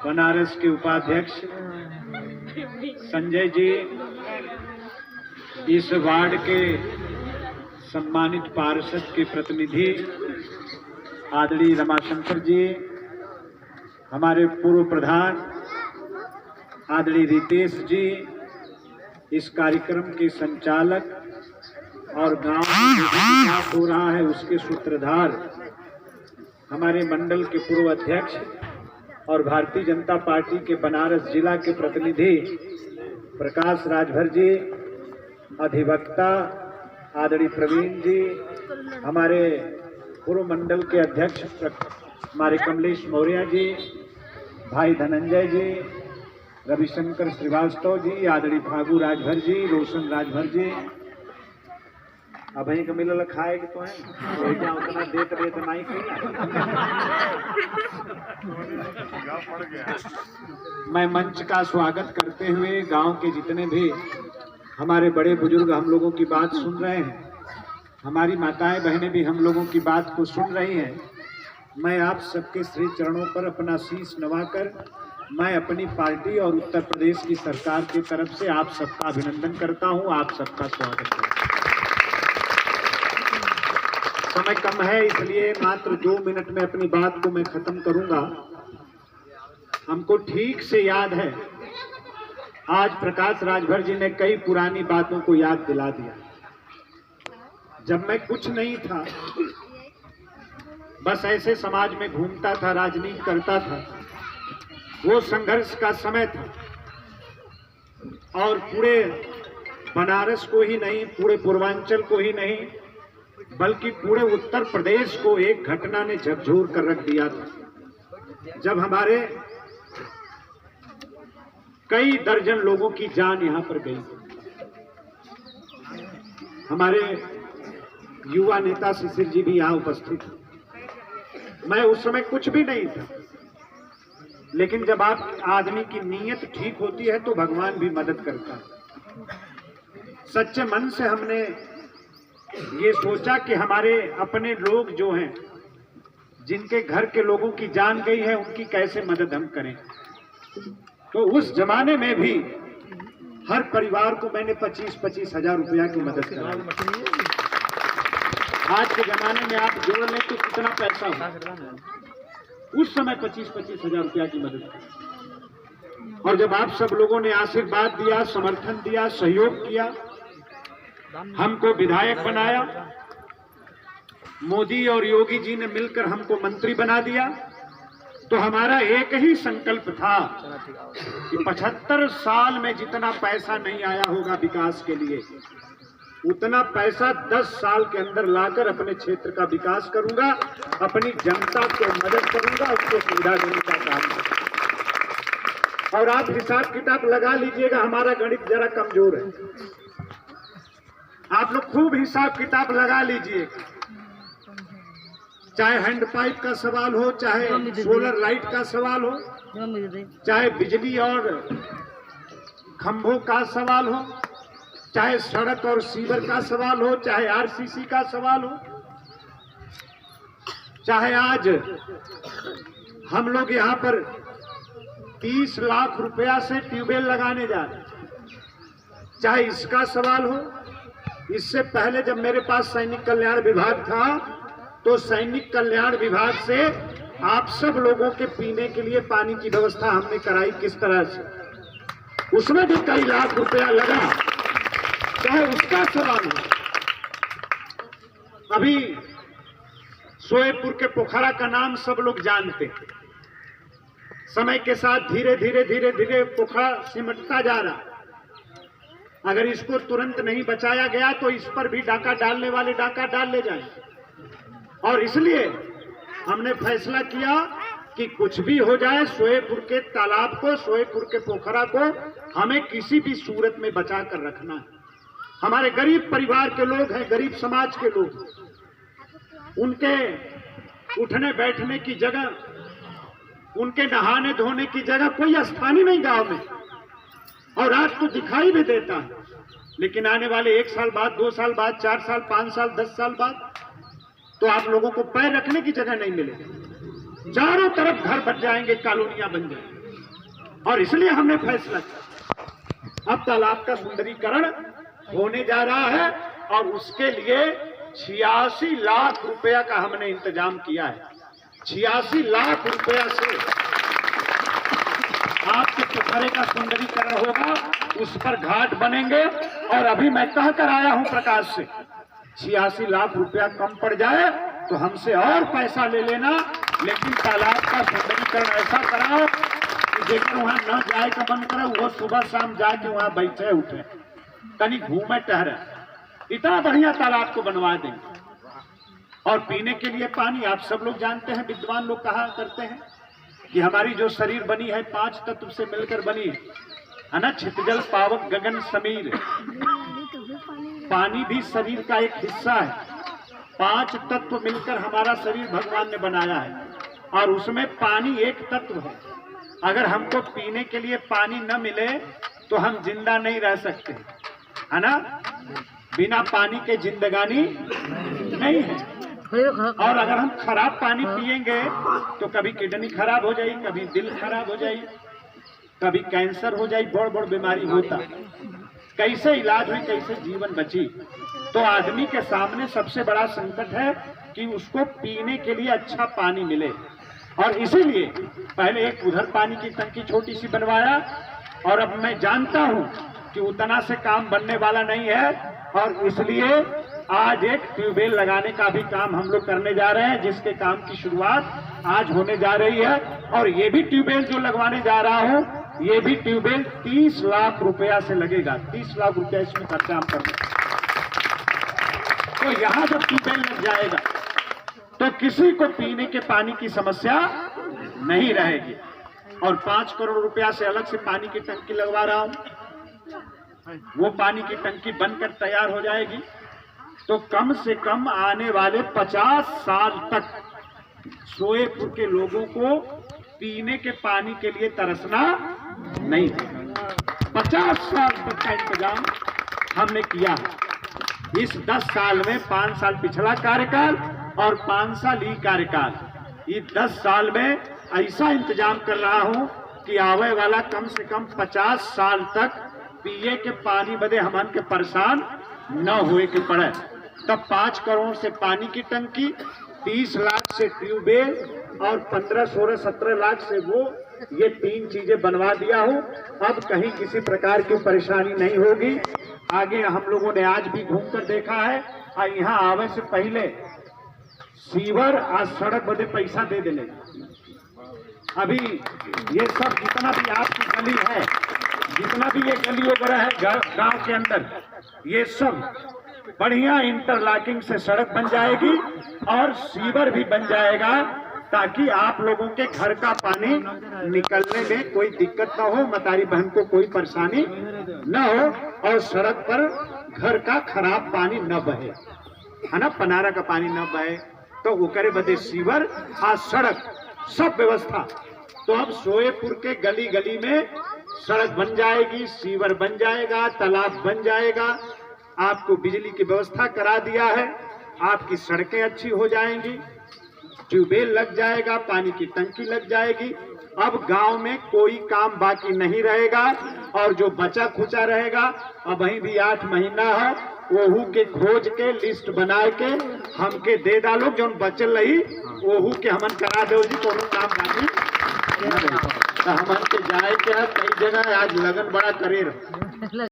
बनारस के उपाध्यक्ष संजय जी, इस वार्ड के सम्मानित पार्षद के प्रतिनिधि आदरणीय रमाशंकर जी, हमारे पूर्व प्रधान आदरणीय रितेश जी, इस कार्यक्रम के संचालक और गांव में जो विकास हो रहा है उसके सूत्रधार हमारे मंडल के पूर्व अध्यक्ष और भारतीय जनता पार्टी के बनारस जिला के प्रतिनिधि प्रकाश राजभर जी, अधिवक्ता आदरणीय प्रवीण जी, हमारे पूर्व मंडल के अध्यक्ष हमारे कमलेश मौर्य जी, भाई धनंजय जी, रविशंकर श्रीवास्तव जी, आदरणीय फागू राजभर जी, रोशन राजभर जी, अब वहीं का मिलल खाए कि तो है क्या उतना देत नहीं मैं मंच का स्वागत करते हुए गांव के जितने भी हमारे बड़े बुजुर्ग हम लोगों की बात सुन रहे हैं, हमारी माताएं बहनें भी हम लोगों की बात को सुन रही हैं, मैं आप सबके श्री चरणों पर अपना शीश नवाकर मैं अपनी पार्टी और उत्तर प्रदेश की सरकार की तरफ से आप सबका अभिनंदन करता हूं, आप सबका स्वागत करता हूं। समय कम है इसलिए मात्र 2 मिनट में अपनी बात को मैं खत्म करूंगा। हमको ठीक से याद है, आज प्रकाश राजभर जी ने कई पुरानी बातों को याद दिला दिया। जब मैं कुछ नहीं था, बस ऐसे समाज में घूमता था, राजनीति करता था, वो संघर्ष का समय था और पूरे बनारस को ही नहीं, पूरे पूर्वांचल को ही नहीं, बल्कि पूरे उत्तर प्रदेश को एक घटना ने झकझोर कर रख दिया था। जब हमारे कई दर्जन लोगों की जान यहां पर गई, हमारे युवा नेता शिशिर जी भी यहां उपस्थित थे। मैं उस समय कुछ भी नहीं था, लेकिन जब आप आदमी की नीयत ठीक होती है तो भगवान भी मदद करता है। सच्चे मन से हमने ये सोचा कि हमारे अपने लोग जो हैं, जिनके घर के लोगों की जान गई है, उनकी कैसे मदद हम करें। तो उस जमाने में भी हर परिवार को मैंने 25-25 हजार रुपया की मदद कराई। आज के जमाने में आप जोड़ लें तो कितना पैसा हो, उस समय 25-25 हजार रुपया की मदद की। और जब आप सब लोगों ने आशीर्वाद दिया, समर्थन दिया, सहयोग किया, हमको विधायक बनाया, मोदी और योगी जी ने मिलकर हमको मंत्री बना दिया, तो हमारा एक ही संकल्प था कि 75 साल में जितना पैसा नहीं आया होगा विकास के लिए, उतना पैसा 10 साल के अंदर लाकर अपने क्षेत्र का विकास करूंगा, अपनी जनता को मदद करूंगा, उसको सुविधा देने का काम करूंगा। और आप हिसाब किताब लगा लीजिएगा, हमारा गणित जरा कमजोर है, आप लोग खूब हिसाब किताब लगा लीजिए। चाहे हैंड पाइप का सवाल हो, चाहे सोलर लाइट का सवाल हो, चाहे बिजली और खंभों का सवाल हो, चाहे सड़क और सीवर का सवाल हो, चाहे आरसीसी का सवाल हो, चाहे आज हम लोग यहाँ पर 30 लाख रुपया से ट्यूबवेल लगाने जा रहे, चाहे इसका सवाल हो। इससे पहले जब मेरे पास सैनिक कल्याण विभाग था, तो सैनिक कल्याण विभाग से आप सब लोगों के पीने के लिए पानी की व्यवस्था हमने कराई। किस तरह से, उसमें भी कई लाख रुपया लगा, चाहे उसका सवाल हो। अभी सोएपुर के पोखरा का नाम सब लोग जानते हैं। समय के साथ धीरे धीरे धीरे धीरे पोखरा सिमटता जा रहा। अगर इसको तुरंत नहीं बचाया गया तो इस पर भी डाका डालने वाले डाका डाल ले जाएंगे। और इसलिए हमने फैसला किया कि कुछ भी हो जाए, सोएपुर के तालाब को, सोएपुर के पोखरा को हमें किसी भी सूरत में बचा कर रखना है। हमारे गरीब परिवार के लोग हैं, गरीब समाज के लोग, उनके उठने बैठने की जगह, उनके नहाने धोने की जगह कोई स्थान ही नहीं गांव में। और आज तो दिखाई भी देता है, लेकिन आने वाले 1 साल बाद, 2 साल बाद, 4 साल, 5 साल, 10 साल बाद तो आप लोगों को पैर रखने की जगह नहीं मिलेगी। चारों तरफ घर बन जाएंगे, कॉलोनियां बन जाएंगी। और इसलिए हमने फैसला किया अब तालाब का सुंदरीकरण होने जा रहा है और उसके लिए 86 लाख रुपया का हमने इंतजाम किया है। 86 लाख रुपया से आपके पोखरे का सुंदरीकरण होगा, उस पर घाट बनेंगे। और अभी मैं कह कर आया हूं प्रकाश से 86 लाख रुपया कम पड़ जाए तो हमसे और पैसा ले लेना, लेकिन तालाब का सुंदरीकरण ऐसा कराओ कि जेकर वहां न जाए का मन करे वो सुबह शाम जाके वहां बैठे उठे, कहीं घूमे टहरे। इतना बढ़िया तालाब को बनवा देंगे। और पीने के लिए पानी आप सब लोग जानते हैं, विद्वान लोग कहा करते हैं कि हमारी जो शरीर बनी है 5 तत्व से मिलकर बनी है ना, छितजल पावक गगन समीर। पानी भी शरीर का एक हिस्सा है। 5 तत्व मिलकर हमारा शरीर भगवान ने बनाया है और उसमें पानी एक तत्व है। अगर हमको पीने के लिए पानी न मिले तो हम जिंदा नहीं रह सकते, है ना। बिना पानी के जिंदगानी नहीं है। और अगर हम खराब पानी पिएंगे तो कभी किडनी खराब हो जाएगी, कभी दिल खराब हो जाएगी, कभी कैंसर हो जाएगी, बड़ बड़ बीमारी होता। कैसे इलाज हुई, कैसे जीवन बची। तो आदमी के सामने सबसे बड़ा संकट है कि उसको पीने के लिए अच्छा पानी मिले। और इसीलिए पहले एक उधर पानी की टंकी छोटी सी बनवाया और अब मैं जानता हूं कि उतना से काम बनने वाला नहीं है और इसलिए आज एक ट्यूबवेल लगाने का भी काम हम लोग करने जा रहे हैं, जिसके काम की शुरुआत आज होने जा रही है। और ये भी ट्यूबवेल जो लगवाने जा रहा हूं, ये भी ट्यूबवेल 30 लाख रुपया से लगेगा। 30 लाख रुपया इसमें खर्चा हम करेंगे। तो यहाँ जब ट्यूबवेल लग जाएगा तो किसी को पीने के पानी की समस्या नहीं रहेगी। और 5 करोड़ रुपया से अलग से पानी की टंकी लगवा रहा हूं। वो पानी की टंकी बनकर तैयार हो जाएगी तो कम से कम आने वाले 50 साल तक सोएपुर के लोगों को पीने के पानी के लिए तरसना नहीं है। 50 साल तक का इंतजाम हमने किया है। इस 10 साल में 5 साल पिछला कार्यकाल और 5 साल ये कार्यकाल, ये 10 साल में ऐसा इंतजाम कर रहा हूं कि आवे वाला कम से कम 50 साल तक पिए के पानी बदे हमन के परेशान न हुए के पड़े। तब 5 करोड़ से पानी की टंकी, 30 लाख से ट्यूबवेल और 15, 16, 17 लाख से वो, ये 3 चीजें बनवा दिया हूं। अब कहीं किसी प्रकार की परेशानी नहीं होगी। आगे हम लोगों ने आज भी घूमकर देखा है और यहाँ आवे से पहले सीवर आज सड़क बदे पैसा दे देने। अभी ये सब जितना भी आपकी गली है, जितना भी ये गली वगैरह है गांव के अंदर, ये सब बढ़िया इंटरलॉकिंग से सड़क बन जाएगी और सीवर भी बन जाएगा, ताकि आप लोगों के घर का पानी निकलने में कोई दिक्कत ना हो, मतारी बहन को कोई परेशानी न हो और सड़क पर घर का खराब पानी न बहे, है ना, पनारा का पानी न बहे। तो वो करे बदे सीवर आज सड़क सब व्यवस्था। तो अब सोएपुर के गली गली में सड़क बन जाएगी, सीवर बन जाएगा, तालाब बन जाएगा, आपको बिजली की व्यवस्था करा दिया है, आपकी सड़कें अच्छी हो जाएंगी, ट्यूबवेल लग जाएगा, पानी की टंकी लग जाएगी। अब गांव में कोई काम बाकी नहीं रहेगा और जो बचा खुचा रहेगा, अब वहीं भी 8 महीना है, ओहू के खोज के लिस्ट बना के हमके दे डालो, जो बचल रही ओहू के हमन करा दो जी, कोनो काम बाकी तो हमन के जाए के कई जगह आज लगन बड़ा करे।